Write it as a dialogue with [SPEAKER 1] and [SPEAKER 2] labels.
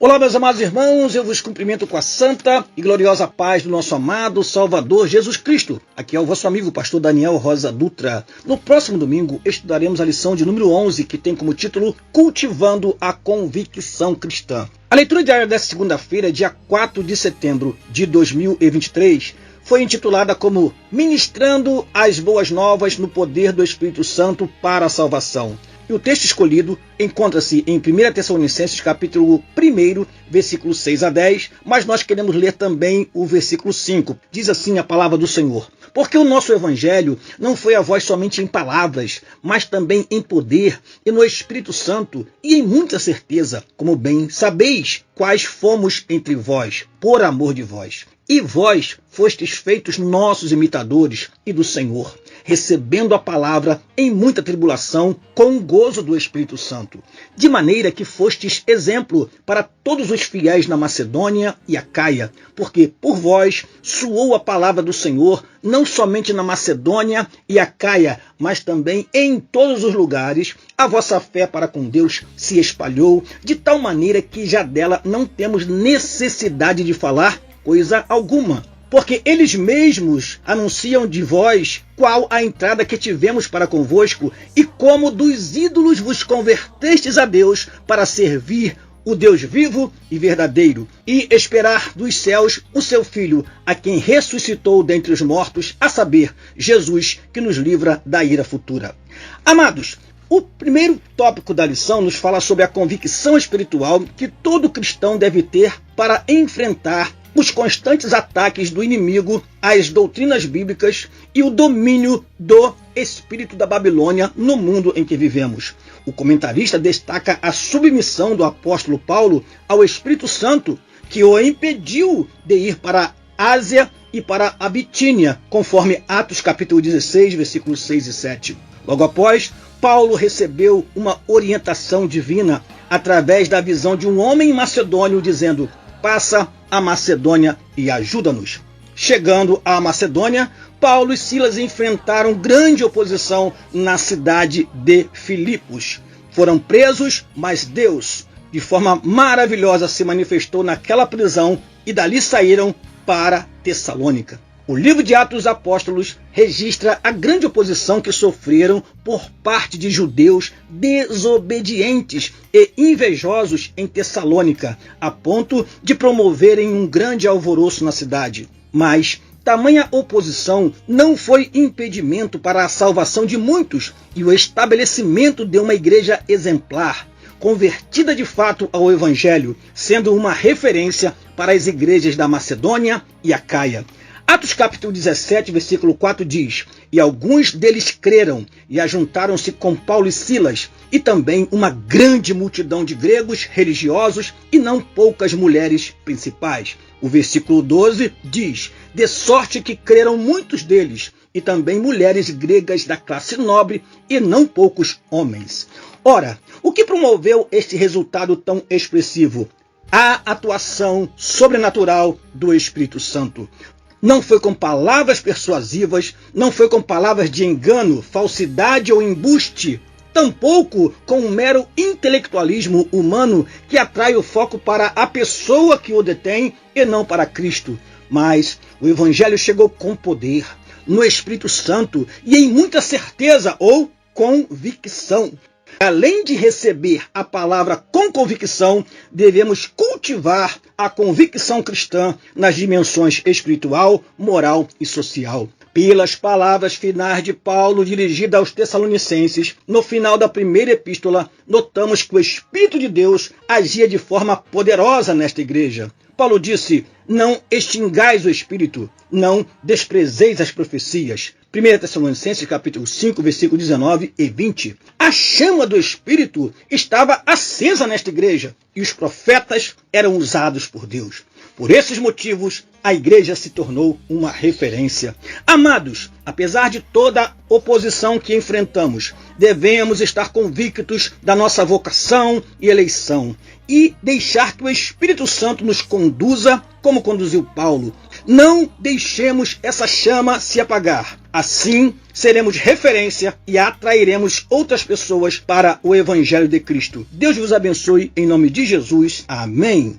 [SPEAKER 1] Olá, meus amados irmãos, eu vos cumprimento com a santa e gloriosa paz do nosso amado Salvador Jesus Cristo. Aqui é o vosso amigo, pastor Daniel Rosa Dutra. No próximo domingo, estudaremos a lição de número 11, que tem como título Cultivando a Convicção Cristã. A leitura diária desta segunda-feira, dia 4 de setembro de 2023, foi intitulada como Ministrando as Boas Novas no Poder do Espírito Santo para a Salvação. E o texto escolhido encontra-se em 1 Tessalonicenses, capítulo 1, versículos 6 a 10, mas nós queremos ler também o versículo 5. Diz assim a palavra do Senhor: Porque o nosso evangelho não foi a vós somente em palavras, mas também em poder e no Espírito Santo e em muita certeza, como bem sabeis quais fomos entre vós, por amor de vós. E vós fostes feitos nossos imitadores e do Senhor, recebendo a palavra em muita tribulação com o gozo do Espírito Santo, de maneira que fostes exemplo para todos os fiéis na Macedônia e Acaia, porque por vós soou a palavra do Senhor, não somente na Macedônia e Acaia, mas também em todos os lugares. A vossa fé para com Deus se espalhou, de tal maneira que já dela não temos necessidade de falar coisa alguma, porque eles mesmos anunciam de vós qual a entrada que tivemos para convosco e como dos ídolos vos convertestes a Deus para servir o Deus vivo e verdadeiro e esperar dos céus o seu Filho, a quem ressuscitou dentre os mortos, a saber, Jesus, que nos livra da ira futura. Amados, o primeiro tópico da lição nos fala sobre a convicção espiritual que todo cristão deve ter para enfrentar os constantes ataques do inimigo às doutrinas bíblicas e o domínio do espírito da Babilônia no mundo em que vivemos. O comentarista destaca a submissão do apóstolo Paulo ao Espírito Santo, que o impediu de ir para a Ásia e para a Bitínia, conforme Atos capítulo 16, versículos 6 e 7. Logo após, Paulo recebeu uma orientação divina através da visão de um homem macedônio dizendo: passa a Macedônia e ajuda-nos. Chegando à Macedônia, Paulo e Silas enfrentaram grande oposição na cidade de Filipos. Foram presos, mas Deus, de forma maravilhosa, se manifestou naquela prisão e dali saíram para Tessalônica. O livro de Atos dos Apóstolos registra a grande oposição que sofreram por parte de judeus desobedientes e invejosos em Tessalônica, a ponto de promoverem um grande alvoroço na cidade. Mas tamanha oposição não foi impedimento para a salvação de muitos e o estabelecimento de uma igreja exemplar, convertida de fato ao Evangelho, sendo uma referência para as igrejas da Macedônia e Acaia. Atos capítulo 17, versículo 4 diz: E alguns deles creram e ajuntaram-se com Paulo e Silas, e também uma grande multidão de gregos religiosos e não poucas mulheres principais. O versículo 12 diz: De sorte que creram muitos deles, e também mulheres gregas da classe nobre e não poucos homens. Ora, o que promoveu este resultado tão expressivo? A atuação sobrenatural do Espírito Santo. Não foi com palavras persuasivas, não foi com palavras de engano, falsidade ou embuste, tampouco com um mero intelectualismo humano que atrai o foco para a pessoa que o detém e não para Cristo. Mas o Evangelho chegou com poder, no Espírito Santo e em muita certeza ou convicção. Além de receber a palavra com convicção, devemos cultivar a convicção cristã nas dimensões espiritual, moral e social. Pelas palavras finais de Paulo dirigidas aos Tessalonicenses, no final da primeira epístola, notamos que o Espírito de Deus agia de forma poderosa nesta igreja. Paulo disse: não extingais o Espírito, não desprezeis as profecias. 1 Tessalonicenses capítulo 5, versículo 19 e 20. A chama do Espírito estava acesa nesta igreja e os profetas eram usados por Deus. Por esses motivos, a igreja se tornou uma referência. Amados, apesar de toda a oposição que enfrentamos, devemos estar convictos da nossa vocação e eleição e deixar que o Espírito Santo nos conduza como conduziu Paulo. Não deixemos essa chama se apagar. Assim, seremos referência e atrairemos outras pessoas para o Evangelho de Cristo. Deus vos abençoe em nome de Jesus. Amém.